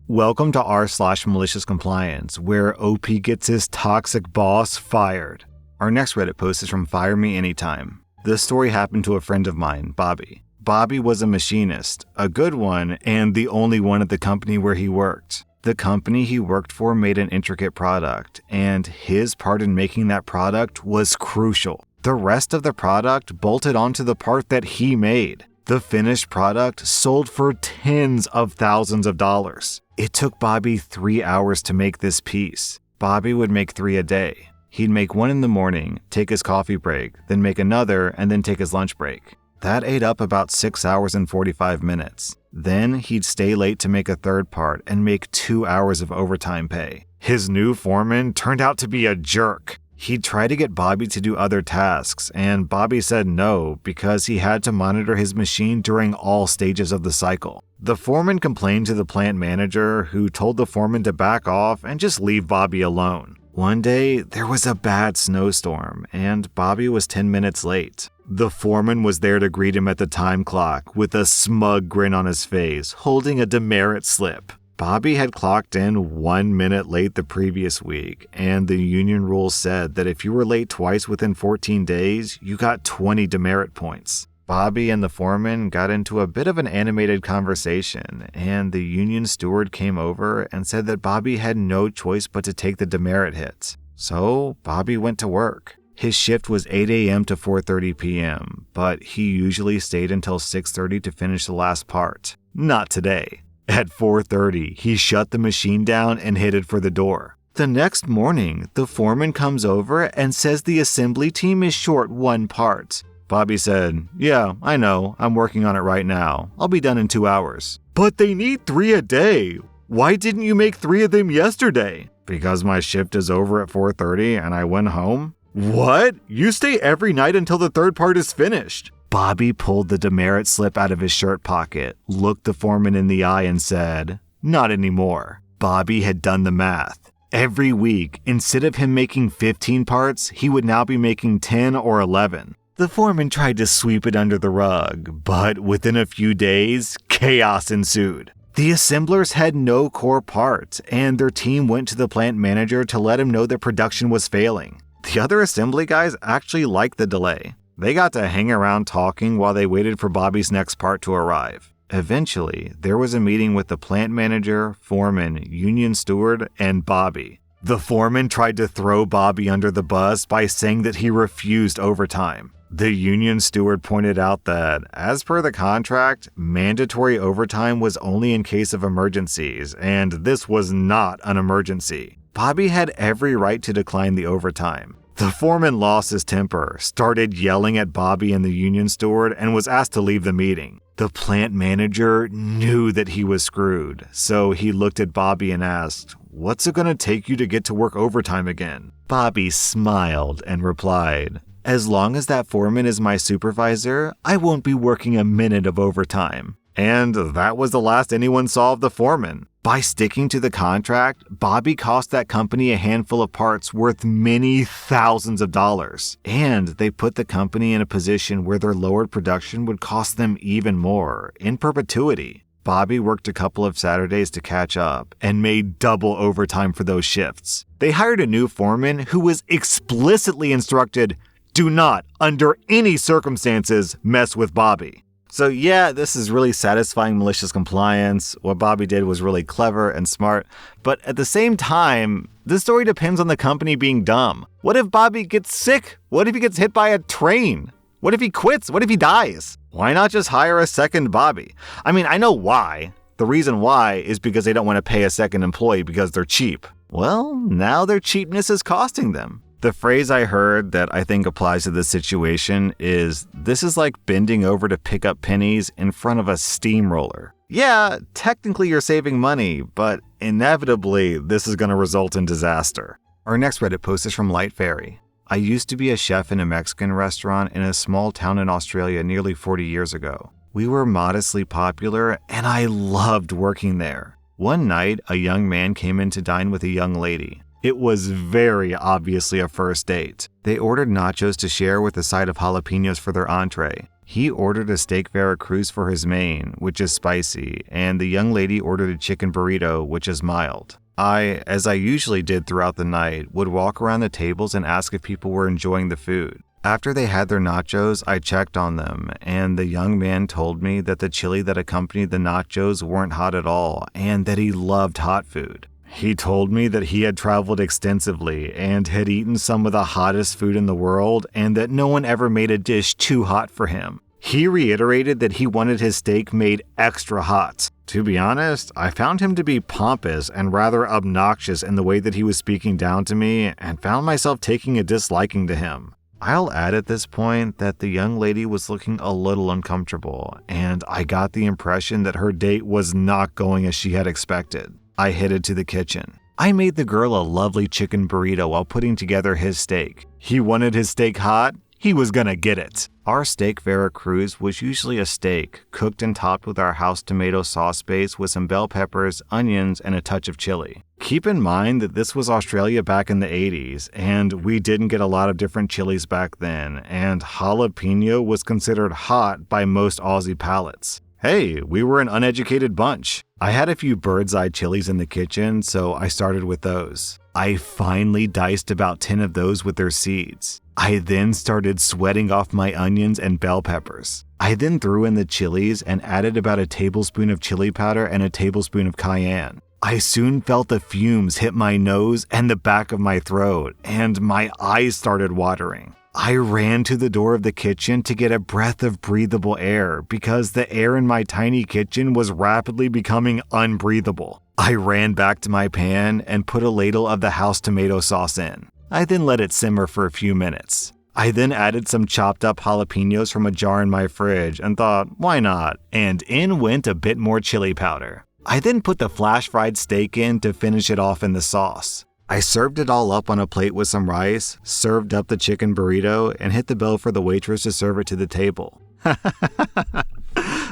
Welcome to r/Maliciouscompliance, where OP gets his toxic boss fired. Our next Reddit post is from Fire Me Anytime. This story happened to a friend of mine, Bobby. Bobby was a machinist, a good one, and the only one at the company where he worked. The company he worked for made an intricate product, and his part in making that product was crucial. The rest of the product bolted onto the part that he made. The finished product sold for tens of thousands of dollars. It took Bobby 3 hours to make this piece. Bobby would make 3 a day. He'd make one in the morning, take his coffee break, then make another, and then take his lunch break. That ate up about 6 hours and 45 minutes. Then he'd stay late to make a third part and make 2 hours of overtime pay. His new foreman turned out to be a jerk. He'd try to get Bobby to do other tasks, and Bobby said no because he had to monitor his machine during all stages of the cycle. The foreman complained to the plant manager, who told the foreman to back off and just leave Bobby alone. One day, there was a bad snowstorm, and Bobby was 10 minutes late. The foreman was there to greet him at the time clock with a smug grin on his face, holding a demerit slip. Bobby had clocked in 1 minute late the previous week, and the union rules said that if you were late twice within 14 days, you got 20 demerit points. Bobby and the foreman got into a bit of an animated conversation, and the union steward came over and said that Bobby had no choice but to take the demerit hit. So Bobby went to work. His shift was 8 a.m. to 4:30 p.m., but he usually stayed until 6:30 to finish the last part. Not today. At 4:30, he shut the machine down and headed for the door. The next morning, the foreman comes over and says the assembly team is short 1 part. Bobby said, "Yeah, I know. I'm working on it right now. I'll be done in 2 hours." "But they need 3 a day. Why didn't you make 3 of them yesterday?" "Because my shift is over at 4:30 and I went home." "What? You stay every night until the third part is finished." Bobby pulled the demerit slip out of his shirt pocket, looked the foreman in the eye and said, "Not anymore." Bobby had done the math. Every week, instead of him making 15 parts, he would now be making 10 or 11. The foreman tried to sweep it under the rug, but within a few days, chaos ensued. The assemblers had no core parts, and their team went to the plant manager to let him know that production was failing. The other assembly guys actually liked the delay. They got to hang around talking while they waited for Bobby's next part to arrive. Eventually, there was a meeting with the plant manager, foreman, union steward, and Bobby. The foreman tried to throw Bobby under the bus by saying that he refused overtime. The union steward pointed out that, as per the contract, mandatory overtime was only in case of emergencies, and this was not an emergency. Bobby had every right to decline the overtime. The foreman lost his temper, started yelling at Bobby and the union steward, and was asked to leave the meeting. The plant manager knew that he was screwed, so he looked at Bobby and asked, "What's it going to take you to get to work overtime again?" Bobby smiled and replied, "As long as that foreman is my supervisor, I won't be working a minute of overtime." And that was the last anyone saw of the foreman. By sticking to the contract, Bobby cost that company a handful of parts worth many thousands of dollars. And they put the company in a position where their lowered production would cost them even more, in perpetuity. Bobby worked a couple of Saturdays to catch up and made double overtime for those shifts. They hired a new foreman who was explicitly instructed, "Do not, under any circumstances, mess with Bobby." So yeah, this is really satisfying malicious compliance. What Bobby did was really clever and smart. But at the same time, this story depends on the company being dumb. What if Bobby gets sick? What if he gets hit by a train? What if he quits? What if he dies? Why not just hire a second Bobby? I mean, I know why. The reason why is because they don't want to pay a second employee because they're cheap. Well, now their cheapness is costing them. The phrase I heard that I think applies to this situation is, "This is like bending over to pick up pennies in front of a steamroller." Yeah, technically you're saving money, but inevitably this is going to result in disaster. Our next Reddit post is from Light Fairy. I used to be a chef in a Mexican restaurant in a small town in Australia nearly 40 years ago. We were modestly popular, and I loved working there. One night, a young man came in to dine with a young lady. It was very obviously a first date. They ordered nachos to share with a side of jalapenos for their entree. He ordered a steak Veracruz for his main, which is spicy, and the young lady ordered a chicken burrito, which is mild. I, as I usually did throughout the night, would walk around the tables and ask if people were enjoying the food. After they had their nachos, I checked on them, and the young man told me that the chili that accompanied the nachos weren't hot at all, and that he loved hot food. He told me that he had traveled extensively and had eaten some of the hottest food in the world, and that no one ever made a dish too hot for him. He reiterated that he wanted his steak made extra hot. To be honest, I found him to be pompous and rather obnoxious in the way that he was speaking down to me, and found myself taking a disliking to him. I'll add at this point that the young lady was looking a little uncomfortable, and I got the impression that her date was not going as she had expected. I headed to the kitchen. I made the girl a lovely chicken burrito while putting together his steak. He wanted his steak hot. He was gonna get it. Our steak Veracruz was usually a steak, cooked and topped with our house tomato sauce base with some bell peppers, onions, and a touch of chili. Keep in mind that this was Australia back in the 80s, and we didn't get a lot of different chilies back then, and jalapeno was considered hot by most Aussie palates. Hey, we were an uneducated bunch. I had a few bird's eye chilies in the kitchen, so I started with those. I finally diced about 10 of those with their seeds. I then started sweating off my onions and bell peppers. I then threw in the chilies and added about a tablespoon of chili powder and a tablespoon of cayenne. I soon felt the fumes hit my nose and the back of my throat, and my eyes started watering. I ran to the door of the kitchen to get a breath of breathable air because the air in my tiny kitchen was rapidly becoming unbreathable. I ran back to my pan and put a ladle of the house tomato sauce in. I then let it simmer for a few minutes. I then added some chopped up jalapenos from a jar in my fridge and thought, why not? And in went a bit more chili powder. I then put the flash fried steak in to finish it off in the sauce. I served it all up on a plate with some rice, served up the chicken burrito, and hit the bell for the waitress to serve it to the table.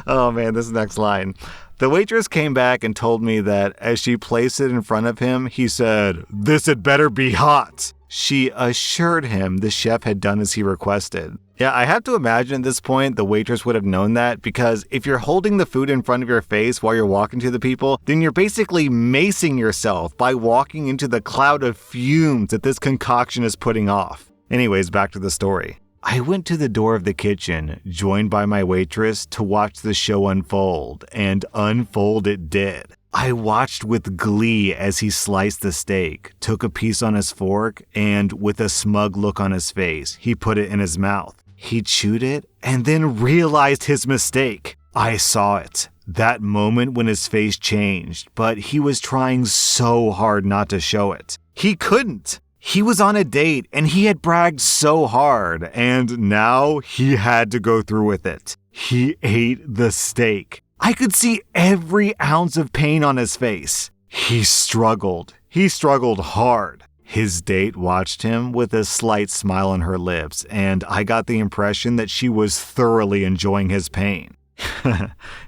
Oh man, this next line. The waitress came back and told me that as she placed it in front of him, he said, "This had better be hot." She assured him the chef had done as he requested. Yeah, I have to imagine at this point the waitress would have known that, because if you're holding the food in front of your face while you're walking to the people, then you're basically macing yourself by walking into the cloud of fumes that this concoction is putting off. Anyways, back to the story. I went to the door of the kitchen, joined by my waitress, to watch the show unfold, and unfold it did. I watched with glee as he sliced the steak, took a piece on his fork, and with a smug look on his face, he put it in his mouth. He chewed it and then realized his mistake. I saw it. That moment when his face changed, but he was trying so hard not to show it. He couldn't. He was on a date and he had bragged so hard, and now he had to go through with it. He ate the steak. I could see every ounce of pain on his face. He struggled. He struggled hard. His date watched him with a slight smile on her lips, and I got the impression that she was thoroughly enjoying his pain.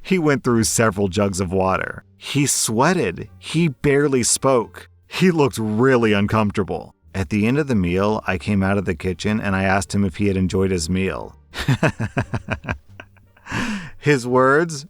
He went through several jugs of water. He sweated. He barely spoke. He looked really uncomfortable. At the end of the meal, I came out of the kitchen and I asked him if he had enjoyed his meal. His words,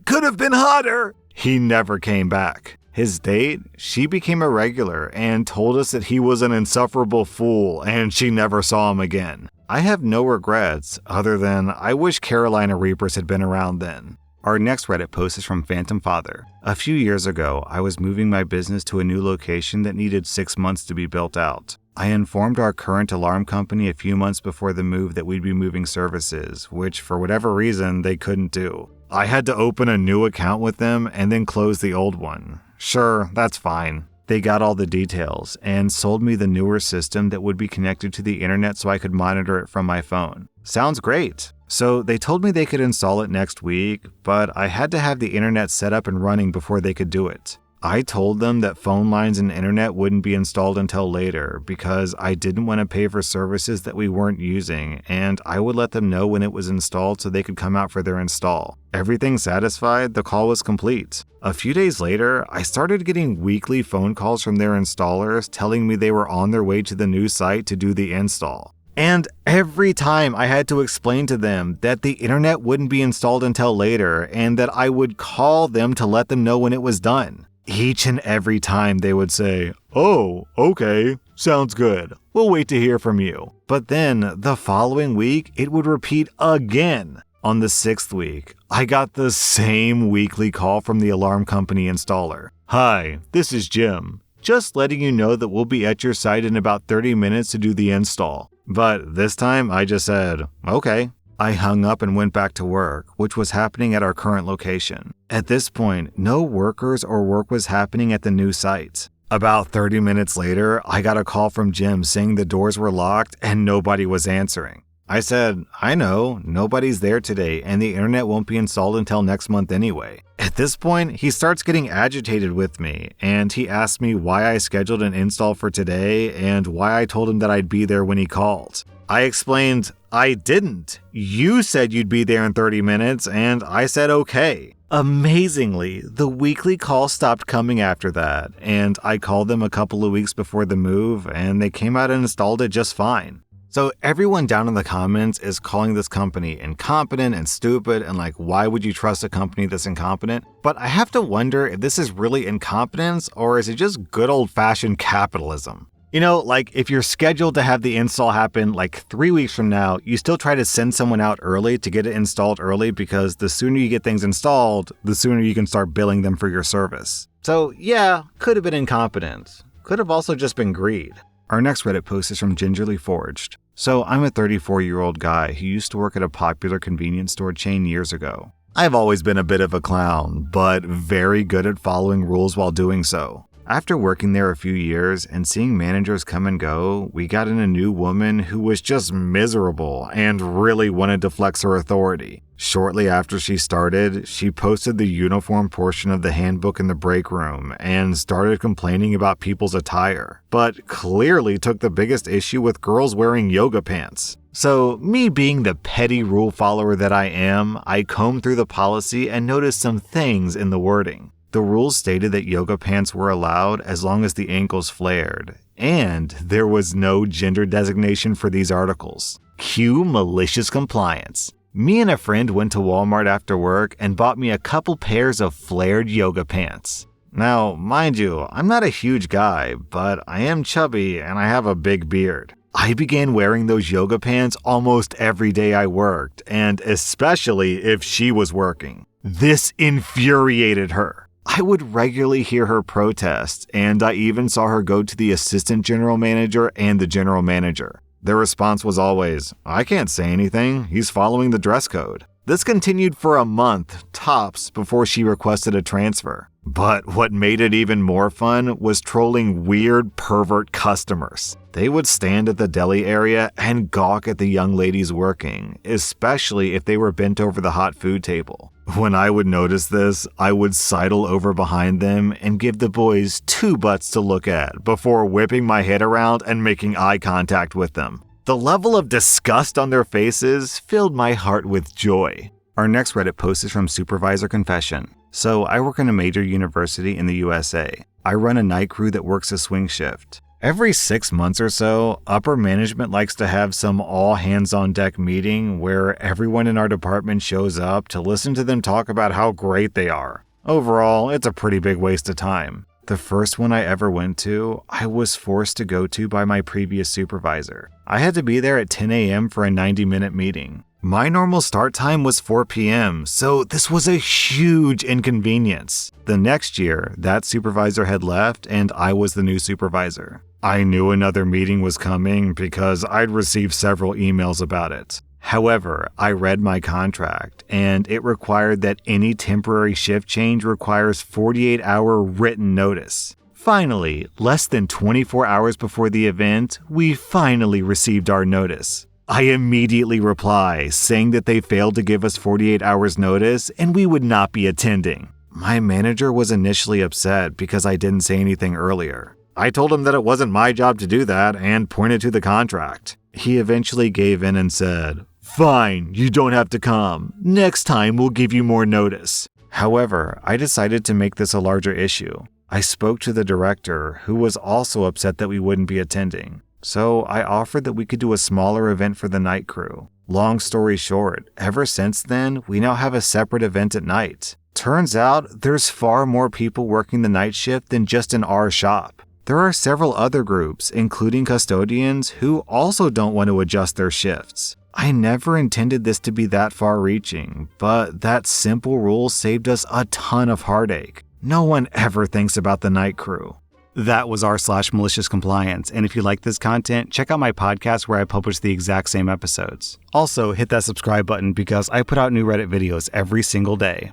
"Could have been hotter." He never came back. His date, she became a regular and told us that he was an insufferable fool and she never saw him again. I have no regrets other than I wish Carolina Reapers had been around then. Our next Reddit post is from Phantom Father. A few years ago, I was moving my business to a new location that needed 6 months to be built out. I informed our current alarm company a few months before the move that we'd be moving services, which for whatever reason they couldn't do. I had to open a new account with them and then close the old one. Sure, that's fine. They got all the details and sold me the newer system that would be connected to the internet so I could monitor it from my phone. Sounds great. So they told me they could install it next week, but I had to have the internet set up and running before they could do it. I told them that phone lines and internet wouldn't be installed until later because I didn't want to pay for services that we weren't using, and I would let them know when it was installed so they could come out for their install. Everything satisfied, the call was complete. A few days later, I started getting weekly phone calls from their installers telling me they were on their way to the new site to do the install. And every time I had to explain to them that the internet wouldn't be installed until later and that I would call them to let them know when it was done. Each and every time they would say, "Oh, okay, sounds good. We'll wait to hear from you." But then the following week, it would repeat again. On the 6th week, I got the same weekly call from the alarm company installer. "Hi, this is Jim. Just letting you know that we'll be at your site in about 30 minutes to do the install." But this time I just said, "Okay." I hung up and went back to work, which was happening at our current location. At this point, no workers or work was happening at the new site. About 30 minutes later, I got a call from Jim saying the doors were locked and nobody was answering. I said, "I know, nobody's there today and the internet won't be installed until next month anyway." At this point, he starts getting agitated with me and he asked me why I scheduled an install for today and why I told him that I'd be there when he called. I explained, "I didn't. You said you'd be there in 30 minutes and I said okay." Amazingly, the weekly call stopped coming after that, and I called them a couple of weeks before the move and they came out and installed it just fine. So everyone down in the comments is calling this company incompetent and stupid and like, why would you trust a company that's incompetent? But I have to wonder if this is really incompetence or is it just good old-fashioned capitalism? You know, like if you're scheduled to have the install happen like 3 weeks from now, you still try to send someone out early to get it installed early because the sooner you get things installed, the sooner you can start billing them for your service. So yeah, could have been incompetence. Could have also just been greed. Our next Reddit post is from Gingerly Forged. So I'm a 34-year-old guy who used to work at a popular convenience store chain years ago. I've always been a bit of a clown, but very good at following rules while doing so. After working there a few years and seeing managers come and go, we got in a new woman who was just miserable and really wanted to flex her authority. Shortly after she started, she posted the uniform portion of the handbook in the break room and started complaining about people's attire, but clearly took the biggest issue with girls wearing yoga pants. So, me being the petty rule follower that I am, I combed through the policy and noticed some things in the wording. The rules stated that yoga pants were allowed as long as the ankles flared, and there was no gender designation for these articles. Cue malicious compliance. Me and a friend went to Walmart after work and bought me a couple pairs of flared yoga pants. Now, mind you, I'm not a huge guy, but I am chubby and I have a big beard. I began wearing those yoga pants almost every day I worked, and especially if she was working. This infuriated her. I would regularly hear her protest, and I even saw her go to the assistant general manager and the general manager. Their response was always, "I can't say anything, he's following the dress code." This continued for a month, tops, before she requested a transfer. But what made it even more fun was trolling weird pervert customers. They would stand at the deli area and gawk at the young ladies working, especially if they were bent over the hot food table. When I would notice this, I would sidle over behind them and give the boys two butts to look at before whipping my head around and making eye contact with them. The level of disgust on their faces filled my heart with joy. Our next Reddit post is from Supervisor Confession. So I work in a major university in the USA. I run a night crew that works a swing shift. Every 6 months or so, upper management likes to have some all-hands-on-deck meeting where everyone in our department shows up to listen to them talk about how great they are. Overall, it's a pretty big waste of time. The first one I ever went to, I was forced to go to by my previous supervisor. I had to be there at 10 a.m. for a 90-minute meeting. My normal start time was 4 p.m., so this was a huge inconvenience. The next year, that supervisor had left and I was the new supervisor. I knew another meeting was coming because I'd received several emails about it. However, I read my contract, and it required that any temporary shift change requires 48-hour written notice. Finally, less than 24 hours before the event, we finally received our notice. I immediately reply, saying that they failed to give us 48 hours notice and we would not be attending. My manager was initially upset because I didn't say anything earlier. I told him that it wasn't my job to do that and pointed to the contract. He eventually gave in and said, "Fine, you don't have to come. Next time we'll give you more notice." However, I decided to make this a larger issue. I spoke to the director, who was also upset that we wouldn't be attending. So I offered that we could do a smaller event for the night crew. Long story short, ever since then, we now have a separate event at night. Turns out, there's far more people working the night shift than just in our shop. There are several other groups, including custodians, who also don't want to adjust their shifts. I never intended this to be that far-reaching, but that simple rule saved us a ton of heartache. No one ever thinks about the night crew. That was r/malicious-compliance, and if you like this content, check out my podcast where I publish the exact same episodes. Also, hit that subscribe button because I put out new Reddit videos every single day.